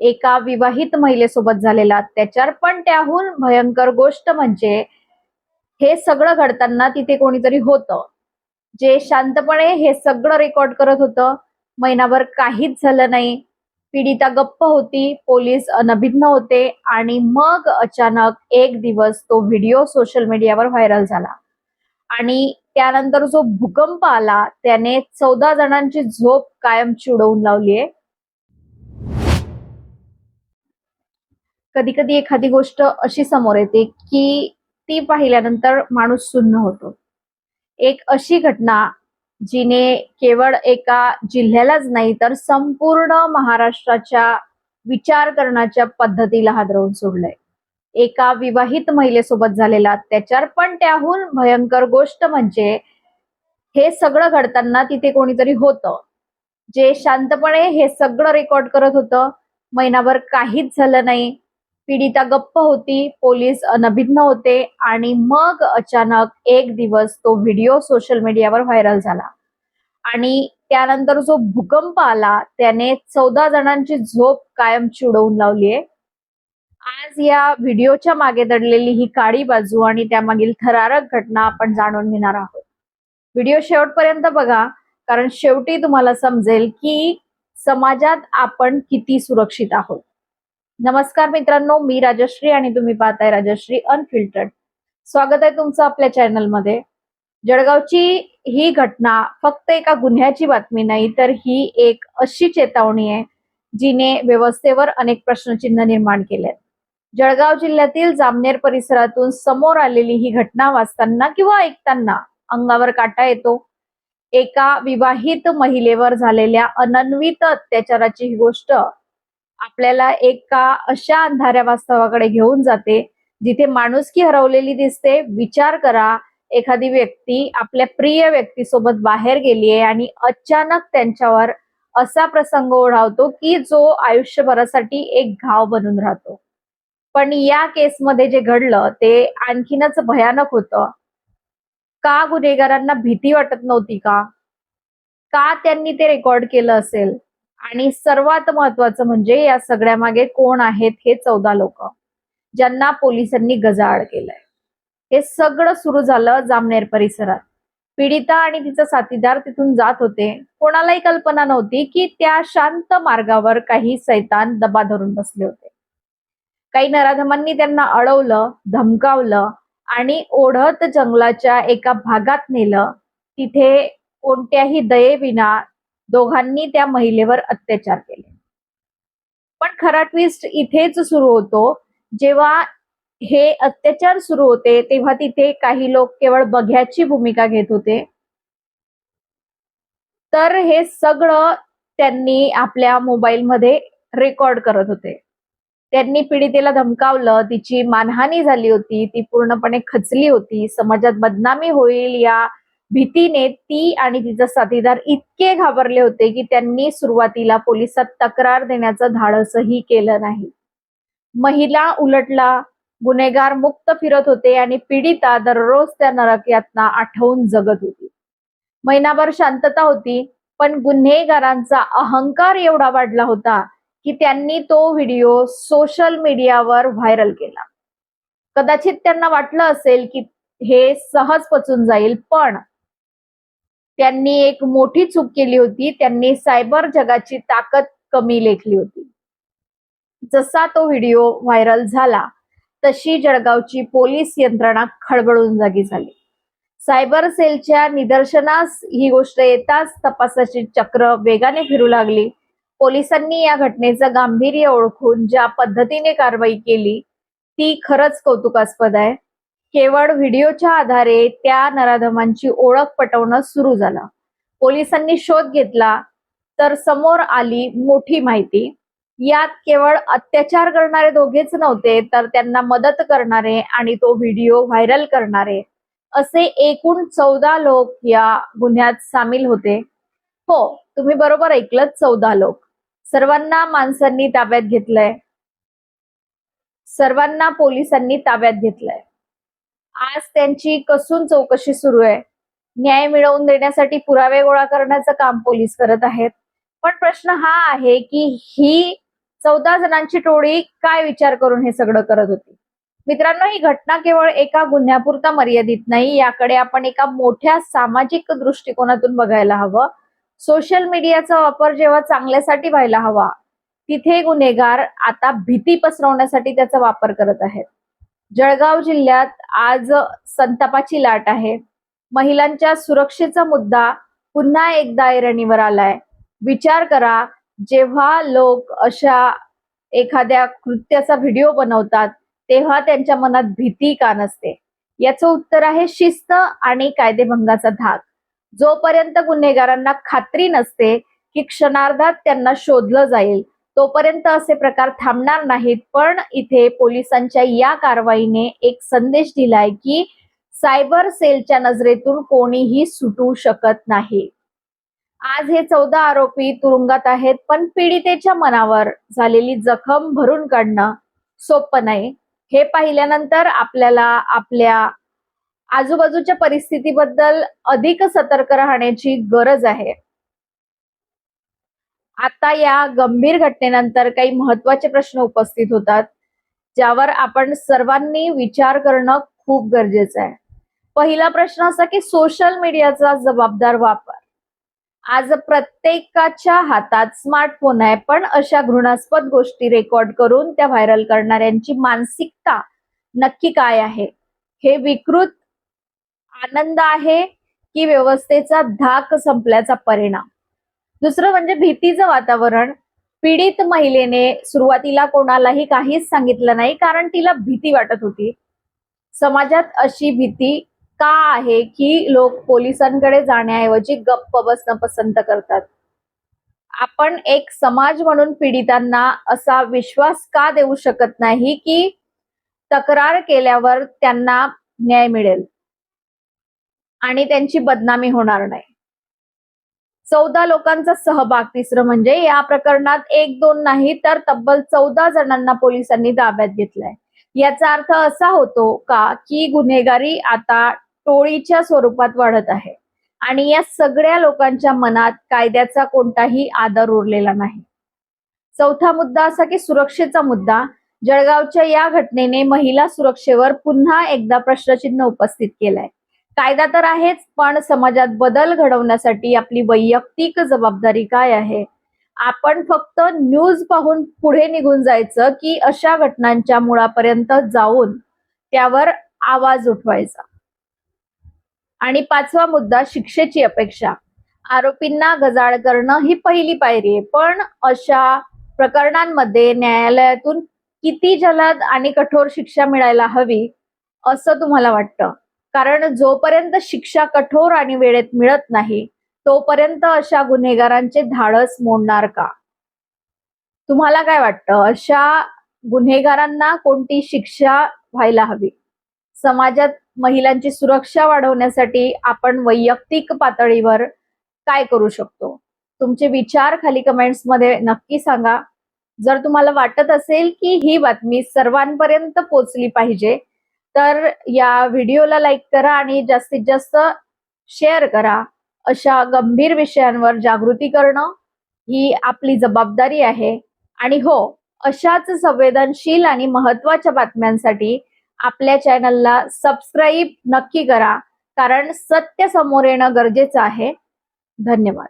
एका विवाहित महिलेसोबत झालेला अत्याचार. पण त्याहून भयंकर गोष्ट म्हणजे हे सगळं घडताना तिथे कोणीतरी होतं, जे शांतपणे हे सगळं रेकॉर्ड करत होतं. महिनाभर काहीच झालं नाही. पीडिता गप्प होती, पोलीस अनभिज्ञ होते आणि मग अचानक एक दिवस तो व्हिडिओ सोशल मीडियावर व्हायरल झाला आणि त्यानंतर जो भूकंप आला त्याने 14 जणांची झोप कायमची उडवून लावलीये. कधी कधी एखादी गोष्ट अशी समोर येते की ती पाहिल्यानंतर माणूस सुन्न होतो. एक अशी घटना जिने केवळ एका जिल्ह्यालाच नाही तर संपूर्ण महाराष्ट्राच्या विचार करण्याच्या पद्धतीला हादरवून सोडलंय. एका विवाहित महिलेसोबत झालेला अत्याचार. पण त्याहून भयंकर गोष्ट म्हणजे हे सगळं घडताना तिथे कोणीतरी होतं, जे शांतपणे हे सगळं रेकॉर्ड करत होतं. महिनाभर काहीच झालं नाही. पीडिता गप्प होती, पोलीस अनभिज्ञ होते आणि मग अचानक एक दिवस तो व्हिडिओ सोशल मीडियावर व्हायरल झाला आणि त्यानंतर जो भूकंप आला त्याने 14 जणांची झोप कायमची उडवून लावलीये. आज या व्हिडिओच्या मागे दडलेली ही काळी बाजू आणि त्यामागील थरारक घटना आपण जाणून घेणार आहोत. व्हिडिओ शेवटपर्यंत बघा, कारण शेवटी तुम्हाला समजेल की समाजात आपण किती सुरक्षित आहोत. नमस्कार मित्रांनो, मी राजश्री आणि तुम्ही पाहताय राजश्री अनफिल्टर्ड. स्वागत आहे तुमचं आपल्या चॅनलमध्ये. जळगावची ही घटना फक्त एका गुन्ह्याची बातमी नाही, तर ही एक अशी चेतावणी आहे जिने व्यवस्थेवर अनेक प्रश्नचिन्ह निर्माण केले. जळगाव जिल्ह्यातील जामनेर परिसरातून समोर आलेली ही घटना वाचताना किंवा ऐकताना अंगावर काटा येतो. एका विवाहित महिलेवर झालेल्या अनन्वित अत्याचाराची ही गोष्ट आपल्याला एका अशा अंधाऱ्या वास्तवाकडे घेऊन जाते जिथे माणुसकी हरवलेली दिसते. विचार करा, एखादी व्यक्ती आपल्या प्रिय व्यक्तीसोबत बाहेर गेलीये आणि अचानक त्यांच्यावर असा प्रसंग ओढावतो की जो आयुष्यभरासाठी एक घाव बनून राहतो. पण या केसमध्ये जे घडलं ते आणखीनच भयानक होतं. का गुन्हेगारांना भीती वाटत नव्हती का? का त्यांनी ते रेकॉर्ड केलं असेल? आणि सर्वात महत्वाचं म्हणजे या सगळ्या मागे कोण आहेत हे 14 लोक ज्यांना पोलिसांनी गजाआड केलंय. हे सगळं सुरू झालं जामनेर परिसरात. पीडिता आणि तिचा साथीदार तिथून जात होते. कोणालाही कल्पना नव्हती की त्या शांत मार्गावर काही सैतान दबा धरून बसले होते. काही नराधमांनी त्यांना अडवलं, धमकावलं आणि ओढत जंगलाच्या एका भागात नेलं. तिथे कोणत्याही दयेविना दोघांनी त्या महिलेवर अत्याचार केले. पण खरा ट्विस्ट इथेच सुरू होतो. जेव्हा हे अत्याचार सुरू होते तेव्हा तिथे काही लोक केवळ बघ्याची भूमिका घेत होते. तर हे सगळं त्यांनी आपल्या मोबाईलमध्ये रेकॉर्ड करत होते. त्यांनी पीडितेला धमकावलं, तिची मानहानी झाली होती, ती पूर्णपणे खचली होती. समाजात बदनामी होईल या भीतीने ती आणि तिचा साथीदार इतके घाबरले होते की त्यांनी सुरुवातीला पोलिसात तक्रार देण्याचं धाडसही केलं नाही. महिला उलटला गुन्हेगार मुक्त फिरत होते आणि पीडिता दररोज त्या नरक यातना आठवून जगत होती. महिनाभर शांतता होती, पण गुन्हेगारांचा अहंकार एवढा वाढला होता की त्यांनी तो व्हिडिओ सोशल मीडियावर व्हायरल केला. कदाचित त्यांना वाटलं असेल की हे सहज पचून जाईल, पण त्यांनी एक मोठी चूक केली होती. त्यांनी सायबर जगाची ताकद कमी लेखली होती. जसा तो व्हिडिओ व्हायरल झाला तशी जळगावची पोलीस यंत्रणा खळबळून जागी झाली. सायबर सेलच्या निदर्शनास ही गोष्ट येताच तपासाची चक्र वेगाने फिरू लागली. पोलिसांनी या घटनेचं गांभीर्य ओळखून ज्या पद्धतीने कारवाई केली ती खरंच कौतुकास्पद आहे. केवळ व्हिडिओच्या आधारे त्या नराधमांची ओळख पटवणं सुरू झालं. पोलिसांनी शोध घेतला तर समोर आली मोठी माहिती. यात केवळ अत्याचार करणारे दोघेच नव्हते, तर त्यांना मदत करणारे आणि तो व्हिडिओ व्हायरल करणारे असे एकूण 14 लोक या गुन्ह्यात सामील होते. हो, तुम्ही बरोबर ऐकलं, 14 लोक. सर्वांना माणसांनी ताब्यात घेतलंय, सर्वांना पोलिसांनी ताब्यात घेतलंय. आज त्यांची कसून चौकशी सुरू आहे. न्याय मिळवून देण्यासाठी पुरावे गोळा करण्याचं काम पोलीस करत आहेत. पण प्रश्न हा आहे की ही 14 जणांची टोळी काय विचार करून हे सगळं करत होती? मित्रांनो, ही घटना केवळ एका गुन्ह्यापुरता मर्यादित नाही, याकडे आपण एका मोठ्या सामाजिक दृष्टिकोनातून बघायला हवं. सोशल मीडियाचा वापर जेव्हा चांगल्यासाठी व्हायला हवा, तिथे गुन्हेगार आता भीती पसरवण्यासाठी त्याचा वापर करत आहेत. जळगाव जिल्ह्यात आज संतापाची लाट आहे. महिलांच्या सुरक्षेचा मुद्दा पुन्हा एकदा ऐरणीवर आलाय. विचार करा, जेव्हा लोक अशा एखाद्या कृत्याचा व्हिडिओ बनवतात तेव्हा त्यांच्या मनात भीती का नसते? याचं उत्तर आहे शिस्त आणि कायदेभंगाचा धाक. जोपर्यंत गुन्हेगारांना खात्री नसते की क्षणार्धात त्यांना शोधलं जाईल, तोपर्यंत असे प्रकार थांबणार नाहीत. पण इथे पोलिसांच्या या कारवाईने एक संदेश दिलाय की सायबर सेलच्या नजरेतून कोणीही सुटू शकत नाही. आज हे 14 आरोपी तुरुंगात आहेत, पण पीडितेच्या मनावर झालेली जखम भरून काढणं सोपं नाही. हे पाहिल्यानंतर आपल्याला आपल्या आजूबाजूच्या परिस्थितीबद्दल अधिक सतर्क राहण्याची गरज आहे. आता या गंभीर घटनेनंतर काही महत्त्वाचे प्रश्न उपस्थित होतात, ज्यावर आपण सर्वांनी विचार करणं खूप गरजेचं आहे. पहिला प्रश्न असा की सोशल मीडियाचा जबाबदार वापर. आज प्रत्येकाच्या हातात स्मार्टफोन आहे, पण अशा घृणास्पद गोष्टी रेकॉर्ड करून त्या व्हायरल करणाऱ्यांची मानसिकता नक्की काय आहे? हे विकृत आनंद आहे की व्यवस्थेचा धाक संपल्याचा परिणाम? दुसरं म्हणजे भीतीचं वातावरण. पीडित महिलेने सुरुवातीला कोणालाही काहीच सांगितलं नाही, कारण तिला भीती वाटत होती. समाजात अशी भीती का आहे की लोक पोलिसांकडे जाण्याऐवजी गप्प बसणं पसंत करतात? आपण एक समाज म्हणून पीडितांना असा विश्वास का देऊ शकत नाही की तक्रार केल्यावर त्यांना न्याय मिळेल आणि त्यांची बदनामी होणार नाही? 14 लोकांचा सहभाग. तिसरं म्हणजे या प्रकरणात 1-2 नाही तर तब्बल 14 जणांना पोलिसांनी ताब्यात घेतलंय. याचा अर्थ असा होतो का की गुन्हेगारी आता टोळीच्या स्वरूपात वाढत आहे आणि या सगळ्या लोकांच्या मनात कायद्याचा कोणताही आदर उरलेला नाही. चौथा मुद्दा असा की सुरक्षेचा मुद्दा. जळगावच्या या घटनेने महिला सुरक्षेवर पुन्हा एकदा प्रश्नचिन्ह उपस्थित केलंय. कायदा तर आहेच, पण समाजात बदल घडवण्यासाठी आपली वैयक्तिक जबाबदारी काय आहे? आपण फक्त न्यूज पाहून पुढे निघून जायचं की अशा घटनांच्या मुळापर्यंत जाऊन त्यावर आवाज उठवायचा? आणि पाचवा मुद्दा शिक्षेची अपेक्षा. आरोपींना गजाळ करणं ही पहिली पायरी आहे, पण अशा प्रकरणांमध्ये न्यायालयातून किती जलद आणि कठोर शिक्षा मिळायला हवी असं तुम्हाला वाटतं? कारण जोपर्यंत शिक्षा कठोर आणि वेळेत मिळत नाही, तोपर्यंत अशा गुन्हेगारांचे धाडस मोडणार का? तुम्हाला काय वाटतं? अशा गुन्हेगारांना कोणती शिक्षा व्हायला हवी? समाजात महिलांची सुरक्षा वाढवण्यासाठी आपण वैयक्तिक पातळीवर काय करू शकतो? तुमचे विचार खाली कमेंट्स मध्ये नक्की सांगा. जर तुम्हाला वाटत असेल की ही बातमी सर्वांपर्यंत पोहोचली पाहिजे, तर या व्हिडिओला लाईक करा आणि जास्तीत जास्त शेअर करा. अशा गंभीर विषयांवर जागृती करणं ही आपली जबाबदारी आहे. आणि हो, अशाच संवेदनशील आणि महत्त्वाच्या बातम्यांसाठी आपल्या चॅनलला सबस्क्राईब नक्की करा, कारण सत्य समोर येणं गरजेचं आहे. धन्यवाद.